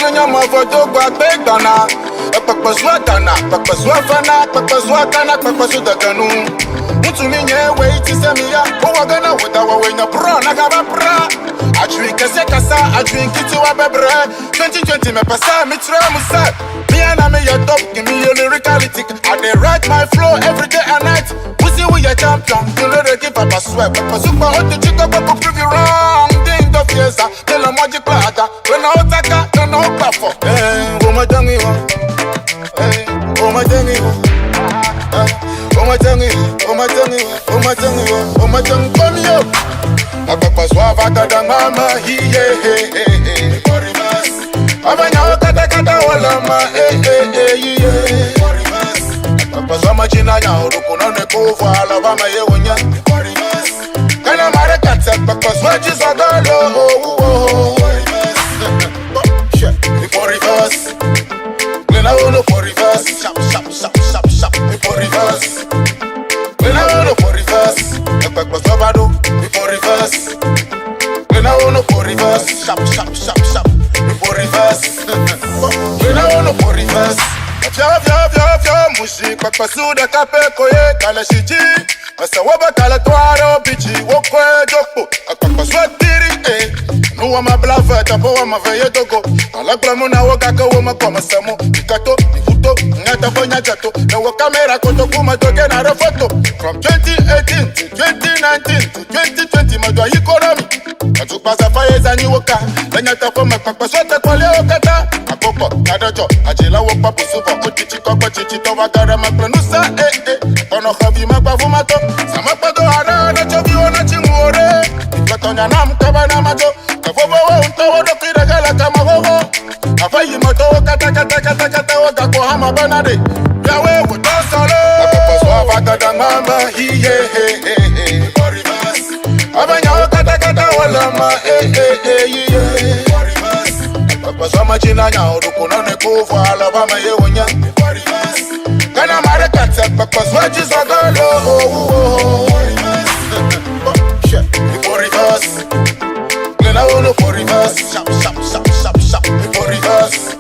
Junior Mavodo, Big Donna. Papa Swatana, Papa Swafana, Papa Swatana, Papa Sudakanu. Mutuminye, wait to send me up. Oh, I'm gonna with our way, no bra, Nagaba bra. I drink a secasa, I drink it to a bebra. 2020, me passa, me tramusa. Me and I'm your top, give me your lyricality. I dey write my flow every day and night. Pussy, we a champion, you know they give Papa Sweat. Papa Super, what the chick up, prove you wrong. Ding the fiesta, tell them what you plata. When I attack, don't know what for. Hey, oh my tongue, hey, oh my tongue, oh my tongue, oh my tongue, oh my tongue, oh my tongue, come here. Papa Swava, Tada Mama, he, hey, Abanya kata kata wala ma Papa Swama china ya uruku na nekufu ala wama ye wonya Kana mare kata Papa Swaji sagalo For reverse When I wanna for reverse Shap shap shap shap shap For reverse When I wanna for reverse Papa Swama do For reverse When I wanna for reverse Shap shap shap shap For reverse, when I wanna for reverse. Vya mushi Papa Suda kape koye kala shiji. Asa waba kala twaro bichi wokwe joko. Papa Swatiri Nuwa mablava tapo wa maveye dogo. Kala glamuna wakaka wama kwa masamo. Ikato, nifuto, ngata fonya jato. Na wakamera koto kuma toge na refoto. From 2018 to 2019 to 2020 madwa economy. Atupasa faye za niwoka. Lenya tafo Papa Swata kwa leo kata. Apopo, kadojo, ajila wopa pusupo. Utichi koko chichi towa gara maklanusa Kono khavi magbavu mato. Sama pato hana na chovi wana chingure. Ikotonya na mkaba na mato. Kafobo wa untawo dokira gala kama gogo. Afayi mato kata kata kata kata waka kohama banade. Yawe wuto solo Papa Swava tada mama hiye For reverse Abanya kata kata wala ma For reverse Papa Swama china nya uruku na nekufu ala wama ye wonya For reverse Kana mare kata Papa Swaji sagalo For reverse For reverse When I wanna for reverse Shap shap shap shap shap For reverse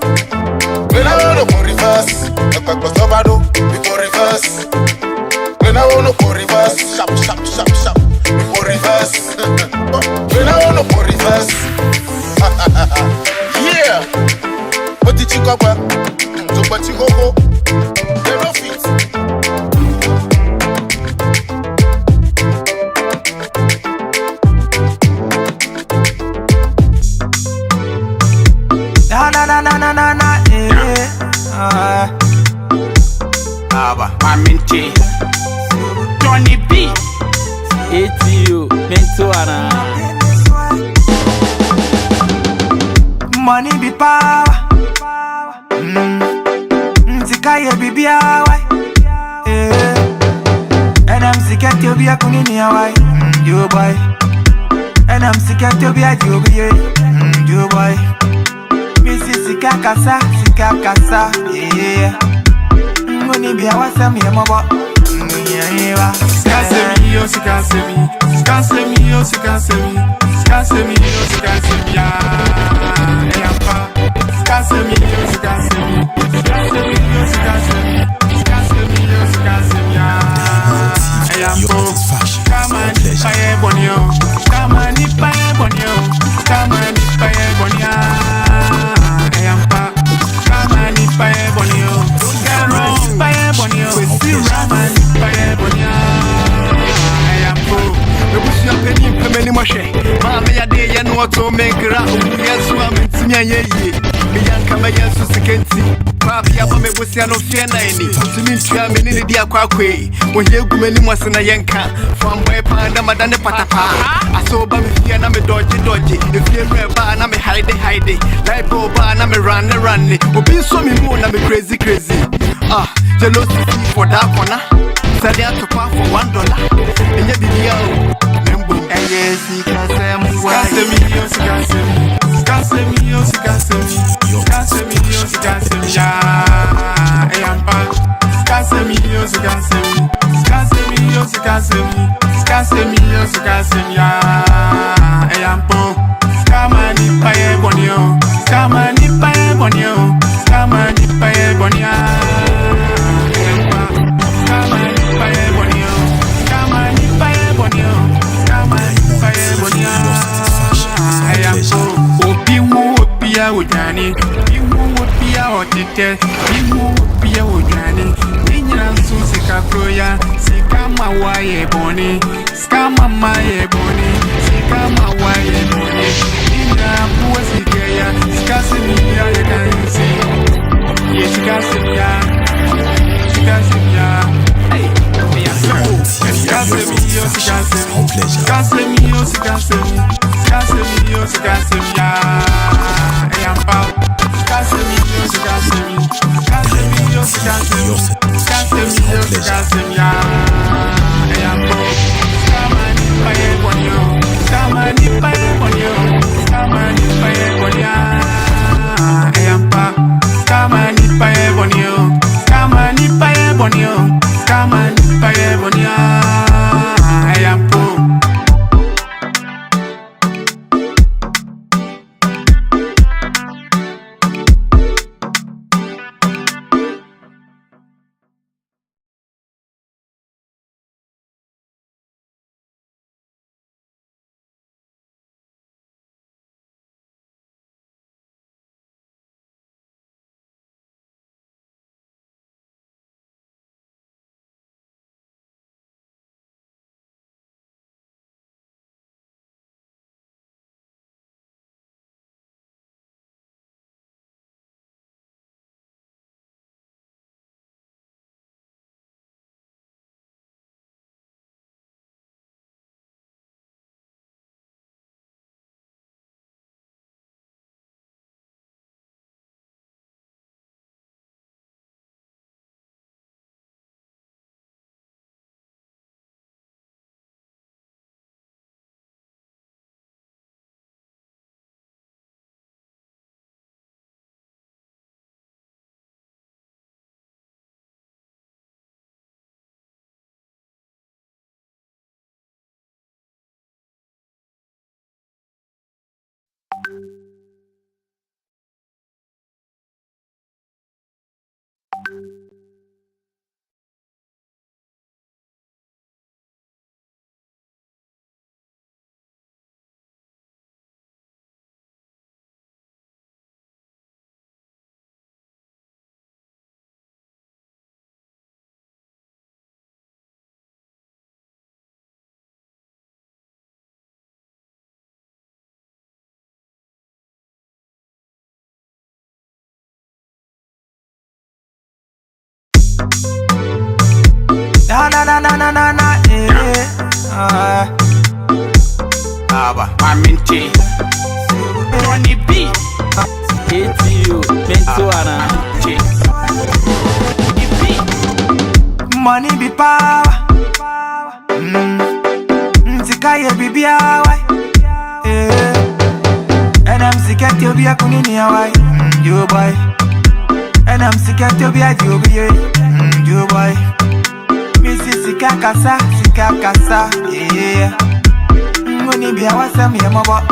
When I wanna for reverse Papa Swava do For reverse When I wanna for reverse Shap shap shap shap For reverse When I wanna for reverse Yeah What did you cover? So what you go They no fit Na Aba Maminti Johnny B ATU Mentoana Money be power Zikaye bibi awai And I'm sick at you be a kunini awai You boy And I'm sick at you be a you boy Missy sika kasa yeah Money be a wasam ya mobo Skasemi yo skasemi Skasemi yo skasemi Skasemi yo skasemi ya Eyampa Skasemi yo skasemi Skasemi yo skasemi Skasemi yo skasemi ya Eyampo Kamani paye bonyo Kamani paye bonyo Kamani paye bonyo Eyampa Kamani paye bonyo Karo paye bonyo Ramani paye bonyo Eyampo Ebusi ya peni mpemeni mwashe Mame ya de ya nuoto menkira Yesu wa mintimi ya yeye Miyanka me yesu sikenti Papi ya pame busi ya no fiena eni Simintu ya menini dia kwa kwe Mwenye gumeni mwasina yenka Famboe panda madane patapa Asoba mifia na me doji Ifie mreba na me hide Laibo ba na me run Obi so mi mu na me crazy Jealousy for that corner Sadi atopa for $1 Enye bibiya o Membo Eye sikasemu wa Skasemi yo sikasemi Skasemi yo sikasemi Skasemi yo sikasemi ya Eyampa Skasemi yo sikasemi Skasemi yo sikasemi Skasemi yo sikasemi ya Eyampo Skamani paye bonyo Skamani paye bonio, skamani paye bonia. Skamani paye bonio, skamani paye bonio, skamani paye bonia. Ayampo, obimu obia ojani, obimu obia otite, obimu obia ojani. Ninyina nsu sika kroya, sika mawaye boni, skama maye boni, sika mawaye boni. Ninyina buwa sikeya, sika simiya ye kansi, ye sika simiya, sika simiya. Hey, sika simiyo, sika simiyo, sika simiyo, sika simiyo, sika simiyo, sika simiya. Ayampa, sika simiyo, sika simiyo, sika simiyo, sika simiyo. Skamani paye bonio, skamani paye bonio, skamani paye bonia. Ayampa, skamani paye bonio, skamani paye bonio, skamani paye bonia. Ayampo. Na, Aba, Aminti, Tony B, ATO, Mentoana. money be power. Sikaye bibia wai. And I'm sick at you be a kunini wai. You boy. And I'm sick at you be a you boy. Missy Sika Kasa, yeah. Money be a wasam yamaba.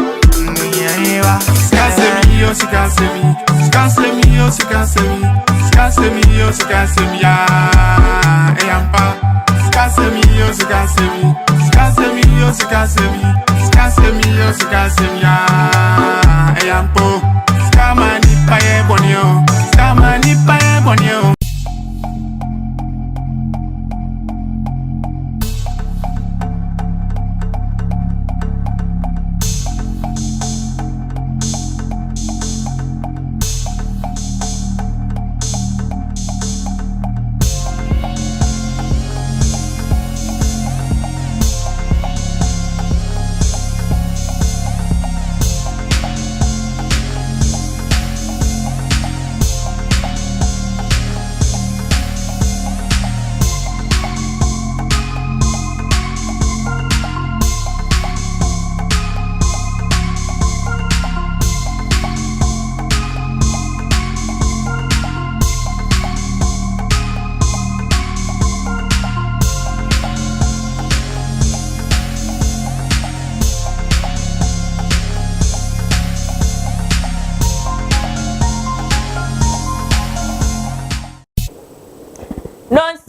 Skansemi, ya. Ayampa, skansemi, ya. Ayampo, skamani paye bonio, skamani paye bonio.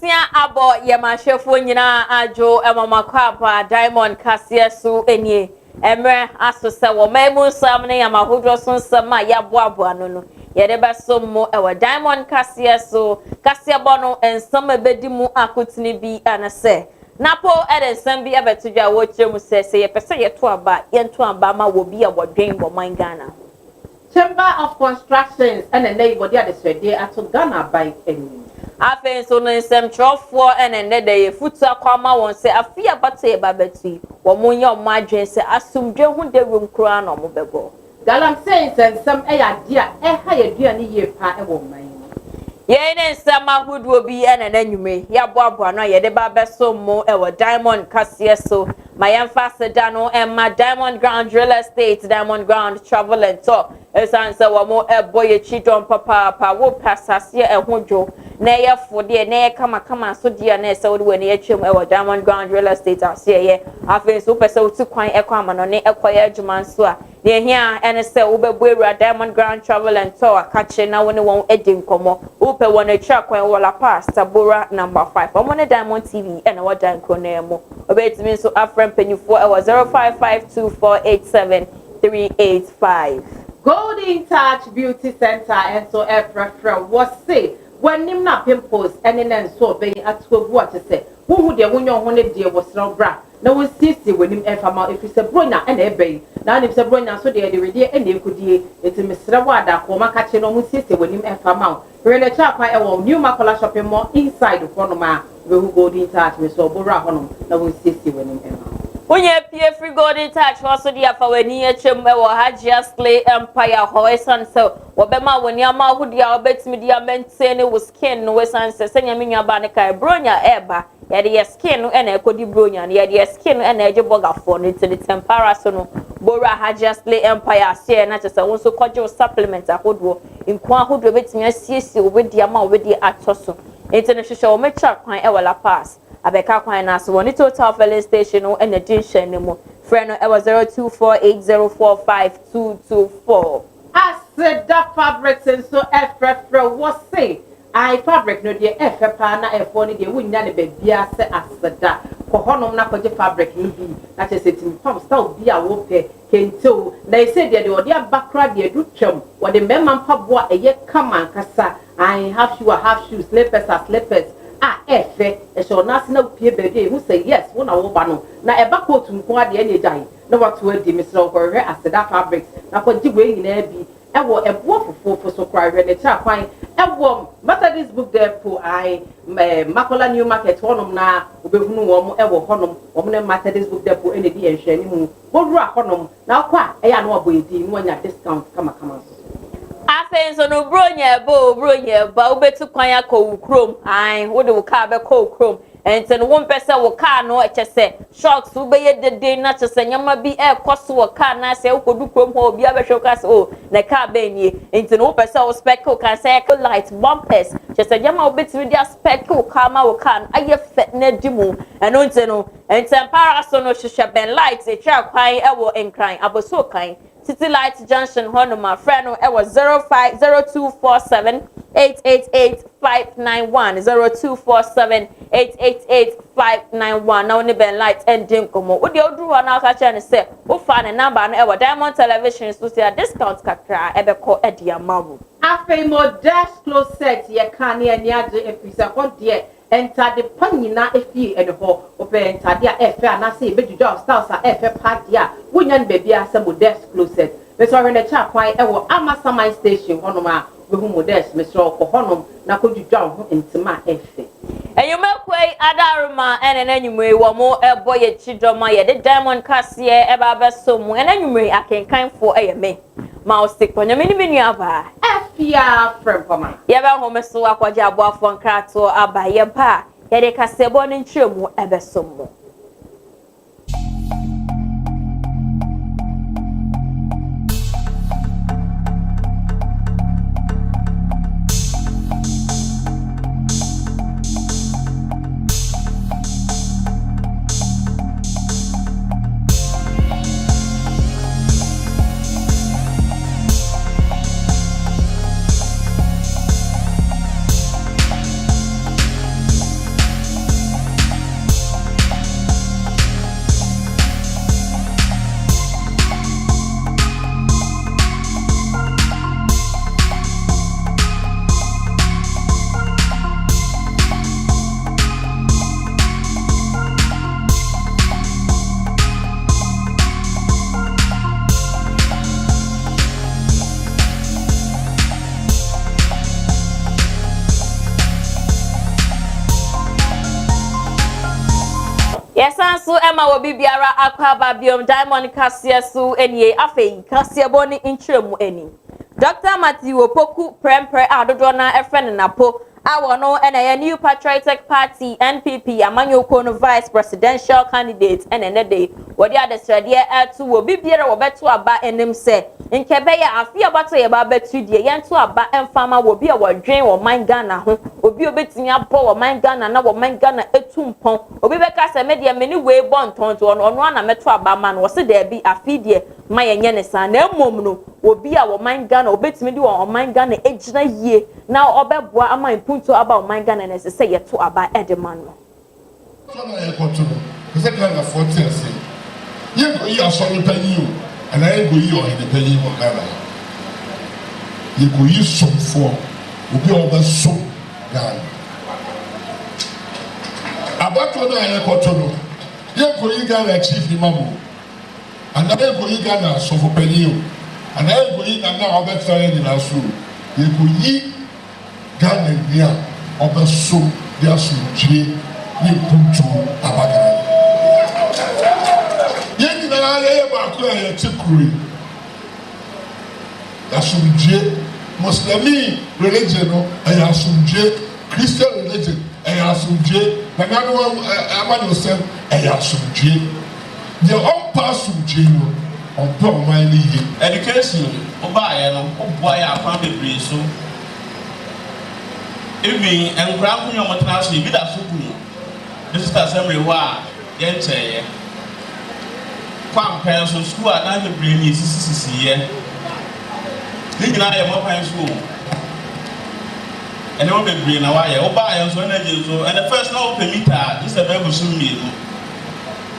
Asia abo ye ma hwefo nyina ajo emamakwa Diamon Kasia su enie emre aso se wo memu sam ne yamahodro so nsam a yaboabo ano no ye de besom mo ewo Diamon Kasia so Kasia bono ensam ebedi mu akotini bi anase napo ede nsam bi abetudwa wo kyeremu se ye pese ye to aba ye to aba ma wo bi abodwen bo man Ghana Chamber of Constructions and a neighbor there the swede ato Ghana by any afen so no nsem trofo enende de futu akwama won se afia bata babati wo munye o madwen se asumdwe hu de rum kura na mo bebo galam saints and some eya dia ha ye duane ye pa e wo man ye ne nsem ahudu obi enene nwume ya boabo no ye de ba beso mo e wo Diamond Kasia so mayamfa seda no emma Diamond Ground Real Estate Diamond Ground Travel and Tour esanse wo mo eboye chidon papa wo pasase ehudwo na ye fode na ye kama so dia na se wo de wani atwem e wo Diamond Ground Real Estate ase ye afen so pese uti kwan ekwa no ne ekoye adwuma nso a ne hia ene se wo bebu ewura Diamond Ground Travel and Tour akache na woni won edi nkomo upe wona twa kwan wo la pass tabora number 5 omo ne Diamond TV ene wo dan krona mo obetimi so afrem penyufo e wo 0552487385 Golden Touch Beauty Center and so every was say when nim na pimples and then so be at what to say who de won your honey dear was no bra na won sisi when him efama if it's a bronya and ebe na nim se bronya so de ready and e kudie eti mesra wada ko maka che no won sisi when him efama we na cha kwa e won new makola shopping mall inside for no ma we Golden Touch me so bora honom na won sisi when him efama Unye pie free Golden Touch also dia fa wani achem e wo Hajias Clay Empire hoisan so wo be ma wani ama hudia obetimi dia maintain wo skin no wesan se senya menwa ba ne kai bronya eba ya de skin no na ekodi bronya ya de skin no na eje boga for no te tempera so no bora Hajias Clay Empire share na chese won so kojo supplement ahodo nko ahodo betimi asiesie wo dia ma wo dia atoso international wo mecha kwan e wala pass abeka kwan na so woni total filling station no and edition ne mo friend no e was 0248045224 I said that fabric and so efra was say I fabric no de efepa na efo ni de wunya ne bebia se aseda ko honom na koje fabric ni bi na chese tim pam style bi a wo pe kento na ise de odi abakra de du twam wo de memma mpaboa eye kama nkasa I have shoes slippers efe e so na se na pie bebe who say yes wo na wo ba no na e ba coat nko ade na ejai na watu adi misro ko hwe aseda fabrics na ko jigwe nyina bi e wo ebo fofo so kwa hwe ne cha kwan e wo Methodist book depot I Makola New Market honom na obehunu wo mo e wo honom wo ne Methodist book depot ene di enhwe ni mu wo ru honom na kwa e ya na obo edi mu anya discount kama afen so no bronya ba obetu kwan akọ ukrom ai wo de wo ka be kọ ukrom enten wo mpese wo ka no echese shocks wo be ye dede na chese nyama bi e koso wo ka na se wo kodu krom ho obi abehwe ka se o na ka be nie enten wo pese wo spec wo ka se light bumpers chese nyama obetu dia spec wo ka ma wo ka aye fet na dimu eno enten para so no hwehwe ben light e twa kwan e wo enkran aboso kan City Light Junction Honoma friend no was 0247888591 now ni ben light ending komo wo de oduru na aka cha ne se wo fa ne number no e Diamond Television so say discount kakra e be ko e dia mawu afi mo dash closet ye kan ye ni age efisa ko de enter the panina efi ene ho ope enter dia efe anase e bejuja styles a efe padia wonya ne baby asem modest closet me so re na cha kwan e wo Amasamai station honom a we hu modest me so ko honom na ko juja ho entima efe Enyumekwei adaruma ene enyumwe wo mo ebo ye chidoma ye de Diamond Kasia e ba beso mu ene enyumwe akenkan fo eye me ma o stick ponya me ni benu aba afia friend pama ye ba ho me so akwaje aboafo nkrato aba ye ba ye de kasebo ne ntremu e beso mu Yes, so Emma will be biara aqua biom Diamond Cassia so any afe Cassia boni intrum any. Dr. Matthew Opoku Prempre Adodona a friend Napo. Our no and a new Patriotic Party NPP among your vice presidential candidates and another day. What the other said, yeah, to will be better or better about and them say. In Kebeya, I fear about a babet to the yan to about and farmer will be our dream or mind gunner, will be a bit in your power, mind gunner, now or mind gunner, a tumpon, or be back a media many way born to on one a metro about man was there be a feed ye, my yenesa, no mono, will be our mind gunner, or bit me do or mind gunner, age ye. Now, Obebwa, am I punto about my gun and as I say, yet to about Edemano. I got to know, because I can't afford to say, you are sorry pay you, and I go you in the penny or Ghana. You go use some for, will be over so Ghana. About what I got to know, you go you Ghana chief Imamu, and I go you Ghana so for penny, and I go you Ghana over trying in our school. You go you Ghana here, over so their suji, you put to Abagana. Yet in an area of a chikuri, Yasumje, Muslim religion, and Yasumje, Christian religion, and Yasumje, Nanano Amanosen, and Yasumje. They all pass from jail on poor money. Education, Obaya, Obaya, family, so. Even and grandpa, your maternity, be that soup. This is assembly war, Yenche. Farm parents of school are not the brain is here. Think I am up in school. And all the brain away, Obaya, so energy, and the first no meter, this is a very soon meal.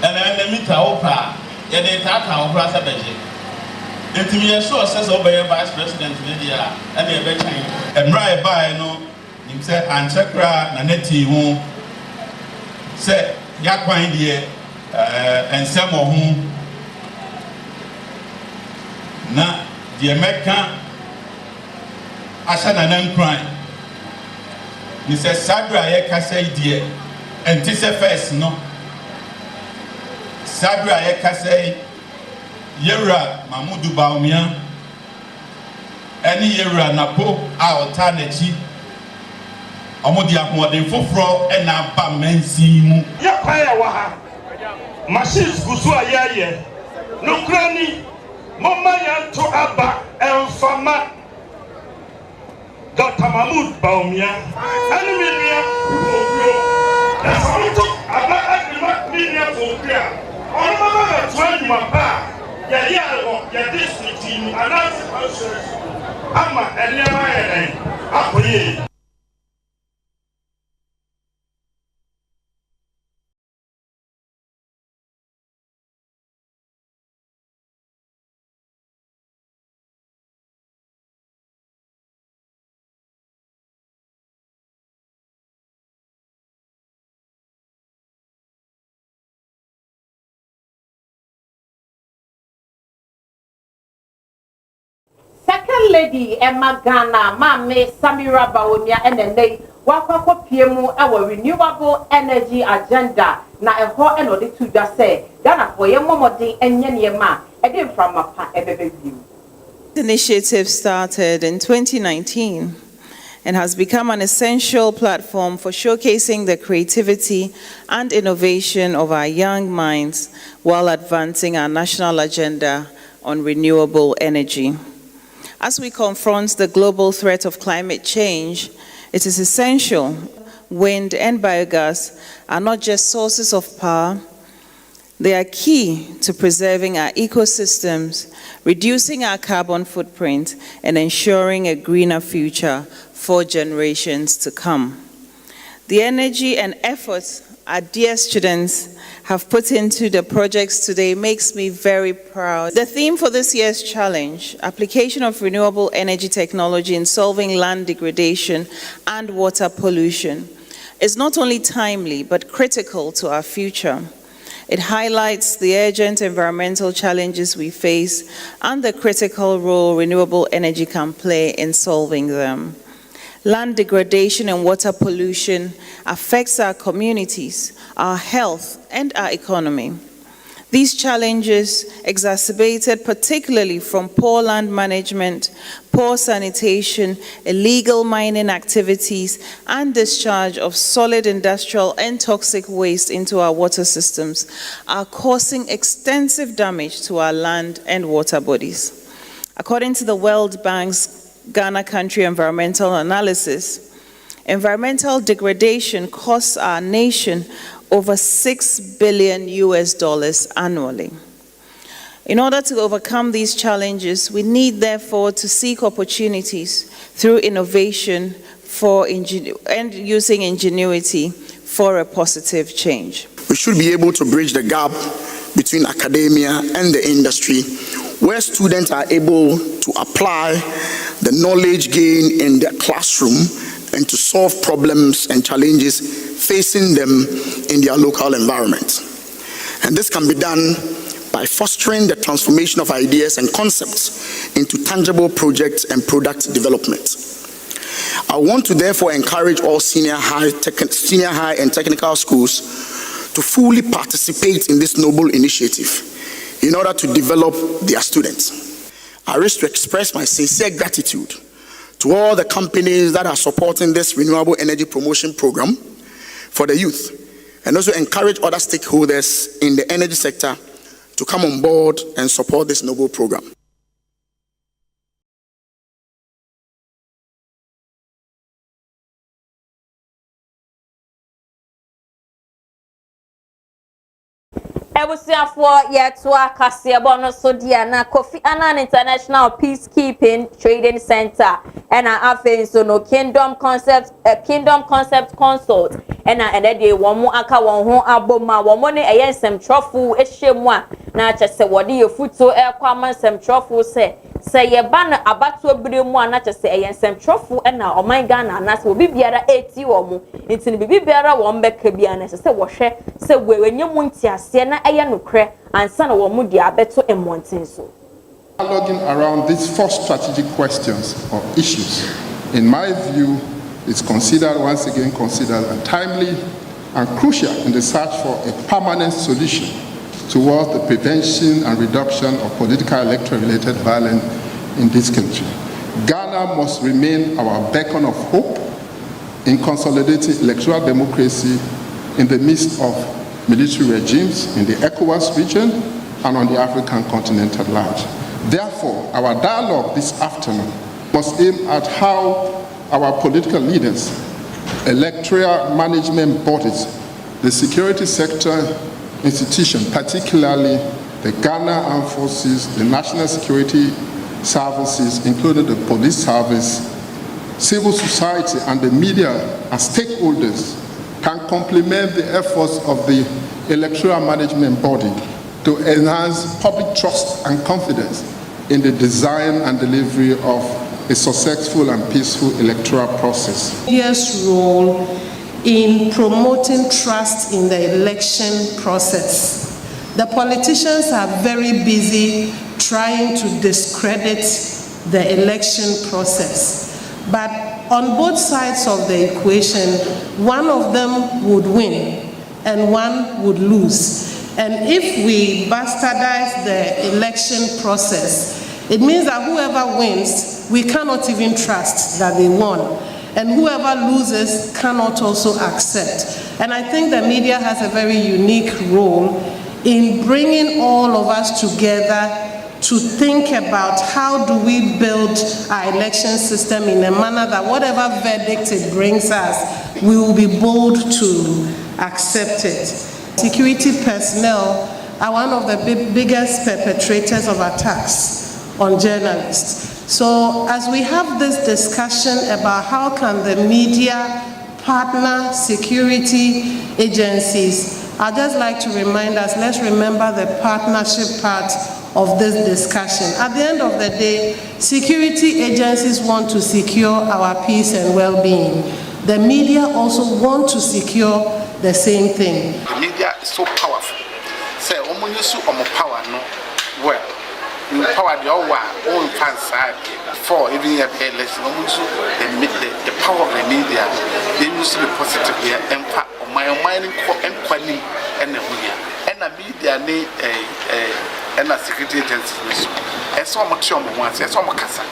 And then the meter opa, yet they talk our brother budget. And to me, a sure says Obaya vice president, Lydia, and the betting. And right by no. Say and chakra na neti ho say yakwan de ensem ho na de meka asha na nankran ni say sadra ye kasa de enti se first no sadra ye kasa yewra mamudu baumia eni yewra napo a otanachi Amodi akwode foforo e na ba mansi mu ya kwaya wa ha machines gusu ayaye no krani mama ya to aba enfama Dr. Mahmoud Baumia enemy nia foforo e so to aba agrima nia foforo on mama na to anuma ba ya district team announce process ama eliama ya akoye. Second lady Emma Ghana, Mame Samira Bawumia and the day Wako PMU our renewable energy agenda. Na a hot and only to just say Ghana for your momodi and Yema, and then from a pa view. The initiative started in 2019 and has become an essential platform for showcasing the creativity and innovation of our young minds while advancing our national agenda on renewable energy. As we confront the global threat of climate change, it is essential wind and biogas are not just sources of power, they are key to preserving our ecosystems, reducing our carbon footprint, and ensuring a greener future for generations to come. The energy and efforts our dear students have put into the projects today makes me very proud. The theme for this year's challenge, application of renewable energy technology in solving land degradation and water pollution, is not only timely but critical to our future. It highlights the urgent environmental challenges we face and the critical role renewable energy can play in solving them. Land degradation and water pollution affects our communities, our health, and our economy. These challenges, exacerbated particularly from poor land management, poor sanitation, illegal mining activities, and discharge of solid industrial and toxic waste into our water systems, are causing extensive damage to our land and water bodies. According to the World Bank's Ghana Country Environmental Analysis, environmental degradation costs our nation over $6 billion annually. In order to overcome these challenges, we need therefore to seek opportunities through innovation and using ingenuity for a positive change. We should be able to bridge the gap between academia and the industry, where students are able to apply the knowledge gained in the classroom and to solve problems and challenges facing them in their local environment. And this can be done by fostering the transformation of ideas and concepts into tangible projects and product development. I want to therefore encourage all senior high and technical schools to fully participate in this noble initiative in order to develop their students. I wish to express my sincere gratitude to all the companies that are supporting this renewable energy promotion program for the youth, and also encourage other stakeholders in the energy sector to come on board and support this noble program. Ebusiafo yetwa kasiebo no so dia na Kofi Annan International Peacekeeping Trading Center ena afen so no Kingdom Concept Consult ena enede womu aka won ho aboma womo ne eyensem trofu ehyemu a na chese wode yefuto ekwa mansem trofu se ye na abato biremu a na chese eyensem trofu ena oman Ghana na se obi biara eti womu ntini bibi biara won beka bia na se wohwe se wenyemu ntiase na eye nokre ansa na womu dia beto emonten so. Dialoguing around these four strategic questions or issues, in my view, is considered and timely and crucial in the search for a permanent solution towards the prevention and reduction of political electoral-related violence in this country. Ghana must remain our beacon of hope in consolidating electoral democracy in the midst of military regimes in the ECOWAS region and on the African continent at large. Therefore, our dialogue this afternoon must aim at how our political leaders, electoral management bodies, the security sector institutions, particularly the Ghana Armed Forces, the National Security Services, including the police service, civil society, and the media as stakeholders can complement the efforts of the electoral management body to enhance public trust and confidence in the design and delivery of a successful and peaceful electoral process. Media's role in promoting trust in the election process. The politicians are very busy trying to discredit the election process. But on both sides of the equation, one of them would win and one would lose. And if we bastardize the election process, it means that whoever wins, we cannot even trust that they won. And whoever loses cannot also accept. And I think the media has a very unique role in bringing all of us together to think about how do we build our election system in a manner that whatever verdict it brings us, we will be bold to accept it. Security personnel are one of the biggest perpetrators of attacks on journalists. So as we have this discussion about how can the media partner security agencies, I'd just like to remind us, let's remember the partnership part of this discussion. At the end of the day, security agencies want to secure our peace and well-being. The media also want to secure the same thing. The media is so powerful. Say, power no well. empower the own fans side for even a election. The power of the media, they used to be positive here, and my mining and quality and the media. And the media need and a security agency. And so much on once, and so much casa.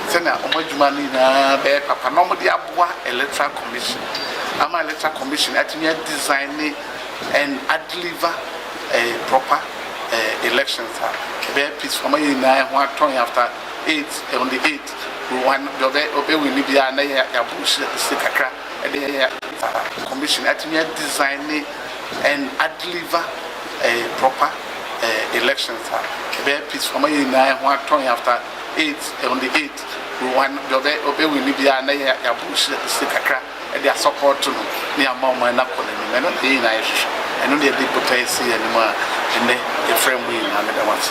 Sena omajumani na be papa no mo dia boa electoral commission. Ama electoral commission atimi design and deliver a proper elections. Be peaceful my na ho aton after 8 on the 8th. One obey we need ya na ya bush sikakra e commission atimi design and deliver a proper elections. Be peaceful my na ho aton after 8 on the 8th. One obey we need ya na ya bush sikakra e dia support to no near mama na koloni me no dey na ehwe eno dey big potency anymore and the frame we na me that once.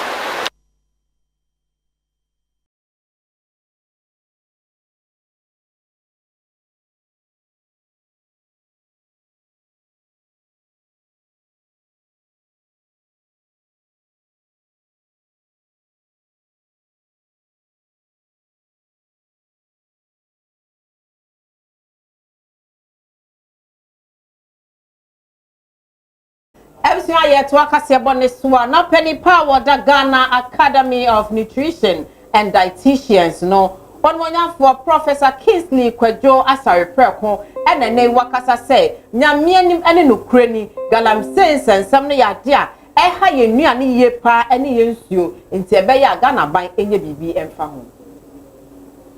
Everything I yet work as a bonus one, not penny power, the Ghana Academy of Nutrition and Dietitians. No, one for Professor Kingsley Kwejo Asari Preko, and then they work as I say, Nyamianim and no cranny, Galam says, and some idea, ha ye near any ye pa any use you in Tebeya Ghana by any BB and family.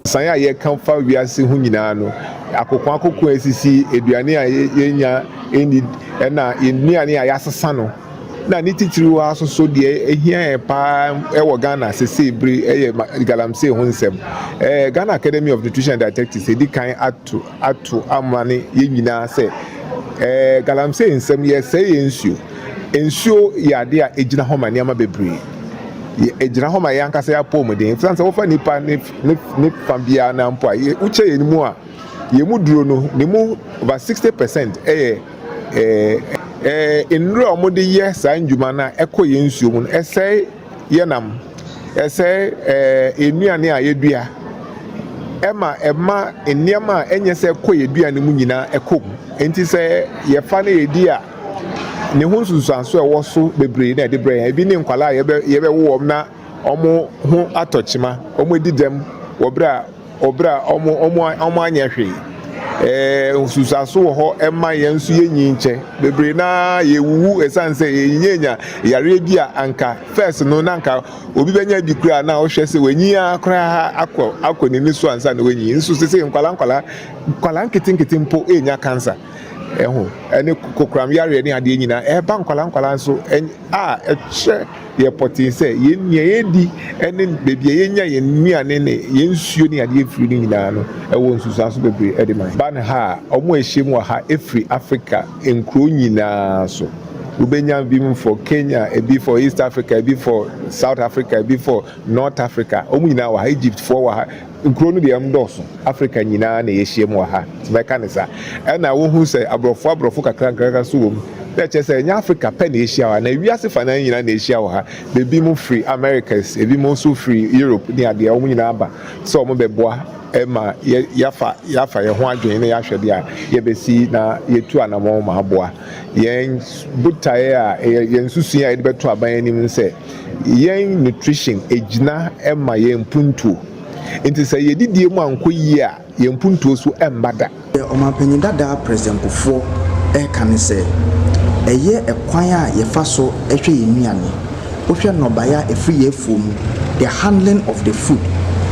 Saya ye kan fa wiase hu nyina no akokon akokon asisi eduane a yenya eni na enuane a yasesa no na ni titiri asoso de ehia pa ewo Ghana sese bri eye galamse hu nsem Ghana Academy of Nutrition and Dietetics edi kan atu amane ye nyina se galamse nsem ye se ensuo ya de a ejina ho mane ama bebre ejina ho ma yankasa ya pom de france wo fa nipa ne fambia na mpo a uche ye mu a ye mu duro no ne mu over 60% enro mo de ye sa ndwuma na ekoye nsuo mu ese ye nam ese enuane a yedua ema eniama enye se ekoye dua ne mu nyina ekom enti se ye fa na edi a ne ho nsusuanso e wo so bebre na de bre ebi ne nkwala ye be wo na omo ho atochima omo edidem obra omo anya hwe nsusuanso wo ho ema ye nsu ye nyinche bebre na ye wuwu esanse ye nyenya yare bi a anka first no na anka obi benya bi kura na o hwe se wanyi akra akọ ne ni so ansa na wanyi nsu se nkwala nkitin mpo enya cancer ene kokram yare ni ade nyina ba nkwala nso eche ye potense ye nia yedi ene bebia yenya ye nuane ne ye nsuo ni ade efiri ni nyina no ewo nsusu so bebre ede man ban ha omo ehyem wa ha efiri Africa enkro nyina so ubenya bi for Kenya, a bit for East Africa, a bit for South Africa, a bit for North Africa. Omina wa Egypt for wa nkro no de amdoso Africa nyina na yehyem wa ha mekanisa na wo hu se abrofo kakra so wom that say nya Africa pen Asia wa na wiase fa na nyina na Asia wa ha bebi mu free Americas ebi mu so free Europe ni ade a wo nyina aba so mo beboa ema yafa ye ho adwen na ya hwede a ye besi na yetu anamo ma aboa yen butaye a yen susu a de beto aban anim nse yen nutrition ejina ema yen puntu nti say yedidie mu anko yi a yen puntu so embada omapanyin dada president Kufo kan se eye ekwan a ye fa so ehwe yenuane ohwe no baya efri efom the handling of the food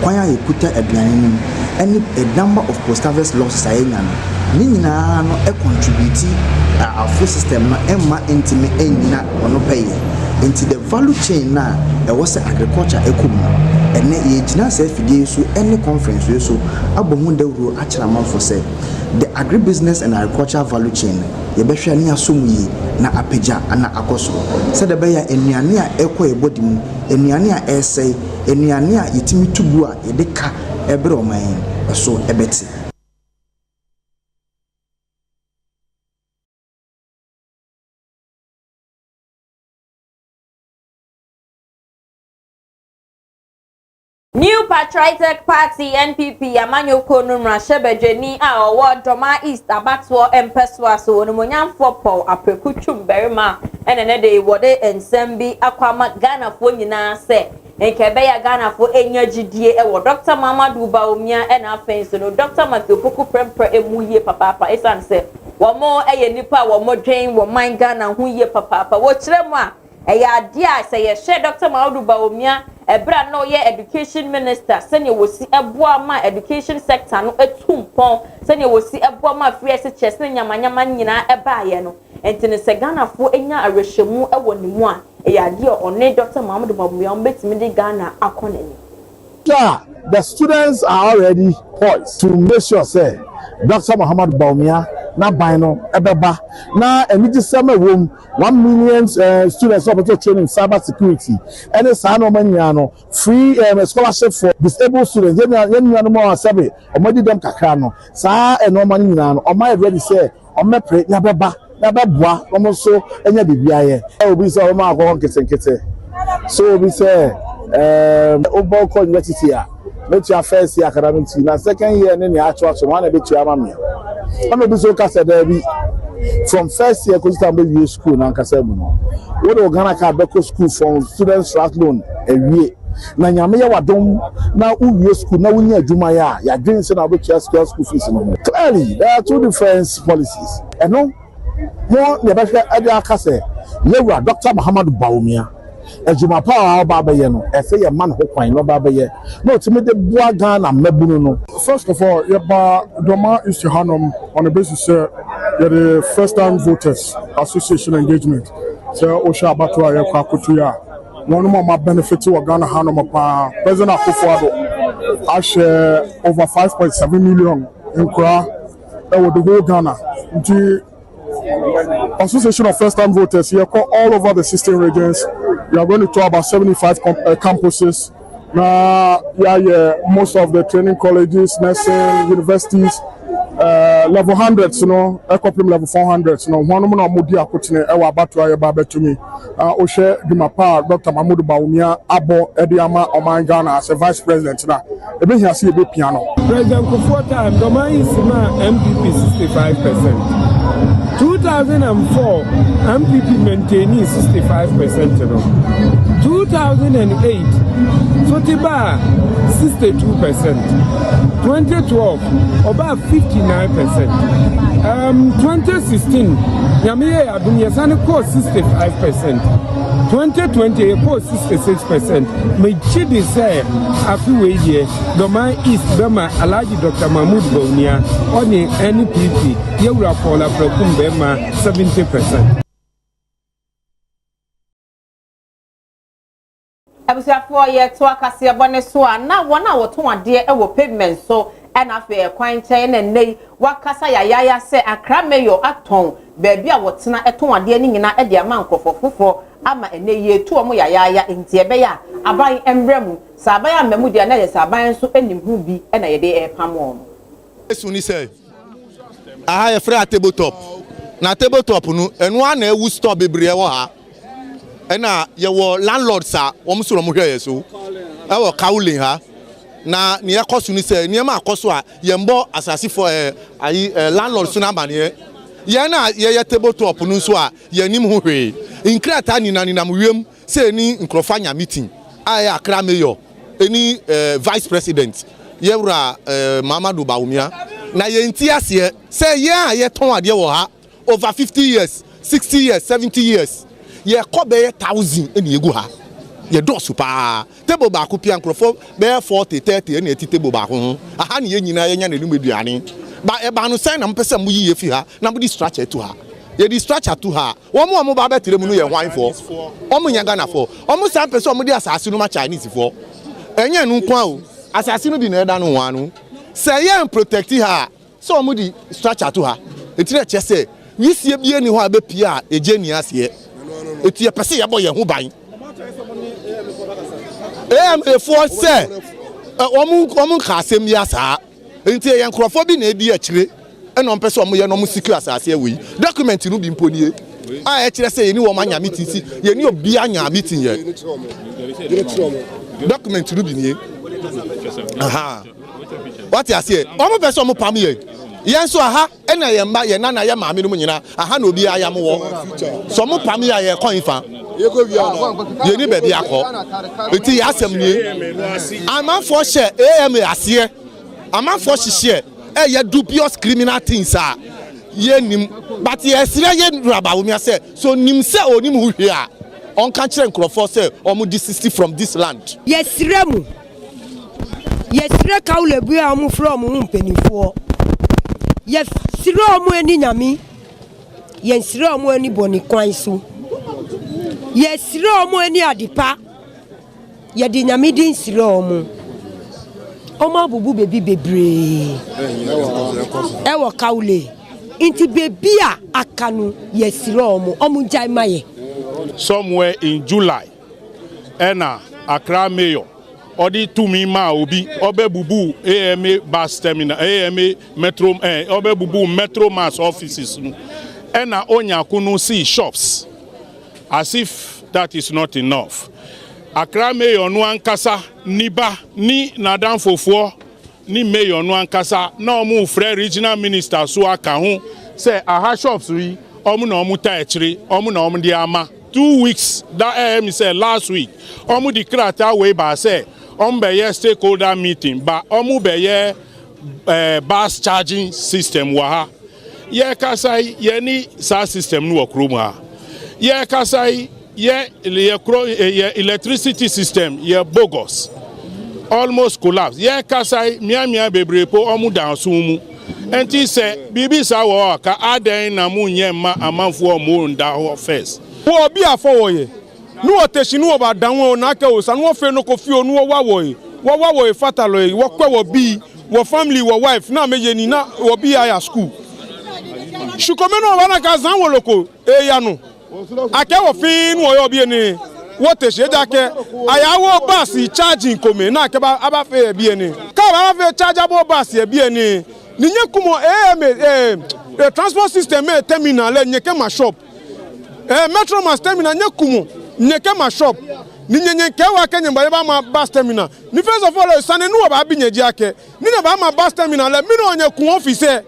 kwan a yekuta aduane any a number of post-harvest losses ayenya no ni nyina no e contribute our food system na emma intime enyina ono paye into the value chain na e was agriculture ekom ene ye gina se fidie so any conference so abomu dawro akira manfo se the agribusiness and agriculture value chain ye behwe ani asomu yi na apeja ana akoso se de be ya enuane a ekọ ebodimu enuane a esei enuane a yetimi tubu a ye de ka ebre oman so ebeti New Patriotic Party NPP Amanyoko Numra Shebejeni a Owo Doma East Abatwo Empeswa so Onumonyam Fopo Aprekuchum Berima ene de wode ensembi akwama Ghana fo nyina se enkebe ya Ghana fo enyagidie ewo Dr. Mamadu Baumia ena afenso no Dr. Matthew Poku Prempre emuye papa esan se womo eye nipa womo dwen wo man Ghana hu ye papa wo kiremu a eya dia se ye share Dr. Mamadu Baumia ebra no ye education minister sene wosi eboa ma education sector no etumpon sene wosi eboa ma free chess ne nyamanyama nyina eba ye no entene se Ghana fo enya arehwemu ewo ne mu a eya dia one Dr. Mamadu Baumia betimi de Ghana akonani. The students are already poised to make sure say Dr. Mamadu Baumia na bino ebeba na emiji sema room 1 million students up to training cyber security and the san no free scholarship for disabled students yenu no more sabe omodi dem kakra no saa eno mani nyina no o my ready say o mepre nya beba na beboa omo so enya bibia ye obi say o ma akọ nkete so obi say Oboko University met your first year academic team na second year ni actual so one be to amamia one obi so kasa there be from first year ko start be school na kasa mu no we do Ghana ka be school from students flat loan ewie na nyame ya wadom na uwie school na wunya adwuma ya dwen se na be school fees no clearly there are two different policies and no mo ne be hwe ade akase yewura Dr. Muhammadu Baumia ejuma power baba ye no e say ye man ho kwan no baba ye no timi de bua Ghana mabunu no. First of all, Yaba Doma is to Hanum on the basis you're the first time voters association engagement. So Osha Batua Yakutuya. One more my benefit to Ghana Hanum President Akufo-Addo. I share over 5.7 million in Kra with the whole Ghana. The Association of First Time Voters here all over the 16 regions. We are going to talk about 75 campuses. Now, most of the training colleges, nursing, universities, level 100s, you know, equipping level 400s, you know, one of them Mudi Akutine, Ewa Batua Babe to me. Oshe Dimapa, Dr. Mamadu Baumia, Abo Ediama, Oman Ghana as a vice president. Now, even here see a big piano. President Kufuor Doma is MPP 65%. 2004, MPP maintaining 65%. 2008, Sotiba 62%. 2012, about 59%. 2016, Yamiye Adunyasani co 65%. 2020, co 66%. Mechidi say, Afiwe Doma East, Bema, Alaji Dr. Mahmoud Baunia, only NPP, Yura Paula Prokum Bema, 70%. Abusiafo ye to akase bone so na wona woto ade e wo pavement so and afa kwan chen na nei wakasa yaya se Accra mayor aton baabi a wotena eton ade ni nyina e de ama nkofofofo ama ene ye tu omo yaya enti ebe ya aban embremu saban amamu de na ye saban so enim hu bi e na ye de e pamo esuni say aha ye free tabletop na tabletop no enu ana ewu store bebre wo ha ena ye wo landlords a wo msoro mo hwe yeso e wo kaule ha na ne yakoso ni say ne ma akoso a ye mbo asase for landlords na ba ne ye na ye tabletop no so a ye nim ho hwe inkrata ni na nam wiem say ni nkrofanya meeting aya Accra mayor eni vice president yewura Mamadu Baumia na ye nti ase say ye a ye ton ade wo ha over 50 years 60 years 70 years ye kobe 1000 eni egu ha ye do super table ba ko pia nkrofo be 40 30 eni eti table ba ho aha ne ye nyina ye nya na num eduane ba e ba no say na mpese mo yi ye fi ha na mo di structure to ha ye di structure to ha wo mo ba betre mu no ye hwan fo o mo nya Ghana fo o mo san pese o mo di asase no ma Chinese fo enya nu kwa o asase no bi na eda no wan no say ye protect ha so o mo di structure to ha etire che say wi sie bie ni ho abe pia eje ni ase etu ye pese ye boy ye ho ban for say omu khasem ya sa enti ye nkrofo bi na edi akire eno mpese omu ye no mu secure asase awi document no bi mponie a e kire say ye ni wo manya meeting si ye ni obi anya meeting ye document no bi nie What you say? Omo person omo pam ye. Yen so aha e na ye mba ye na ye maame no nyina aha na obi ayam wo. So omo pam ye ye kon fa. Ye ni be bi akọ. Eti ya asem ni. Amanfo share AM ase. Amanfo hihye e ye dubious criminal things a ye nim but ye sire ye raba wo mi ase so nim se onim hu hwe a on ka kire nkrofo se omo di 60 from this land. Yes sire ka ulebu a omo from hu mpanifo. Yes sire omo ani nyame. Yes sire omo ani boni kwan so. Yes sire omo ani adipa. Ye di nyame din sire omo. Oma bubu bebi bebre ewo kaule inti bebi a akanu yesiro omu jai maye. Somewhere in July ena Accra mayor odi tumi ma obi obe bubu AMA bus terminal AMA metro obe bubu metro mass offices ena onya kunu see shops as if that is not enough. Accra mayor no ankasa niba ni nadan fofo ni mayor no ankasa na omu frɛ regional minister so aka ho say aha shops wi omu na omu ta ekire omu na omu di ama 2 weeks that say last week omu di krata we ba say omu be ye stakeholder meeting ba omu be ye bus charging system wa ha ye kasai ye ni sa system no okrom ha ye kasai electricity system bogus almost collapse kasai mia bebrepo omu down sumu enti se bibi sa wo ka aden na mu nyema amanfo omu nda ho first wo bi afọ ye nu oteshi nu oba danwo na ka o sa nu ofe no ko fi onu wa wo fatalo yi wo kwe wo bi wo family wo wife na meje ni na wo bi high school shukomeno wana ka zan wo loko ya no akewo fin wo yo bi ni wo te se jake ayawo bus charging kome na ke ba aba fe bi ni ka ba fe chargeable bus e bi ni ninye kumo transport system terminal nyeke ma shop metro mass terminal nye kumo nyeke ma shop ninye ke wa kenye ba ma bus terminal ni first of all sane nu ba bi nyeji ake ni na ba ma bus terminal mi no onye ku office.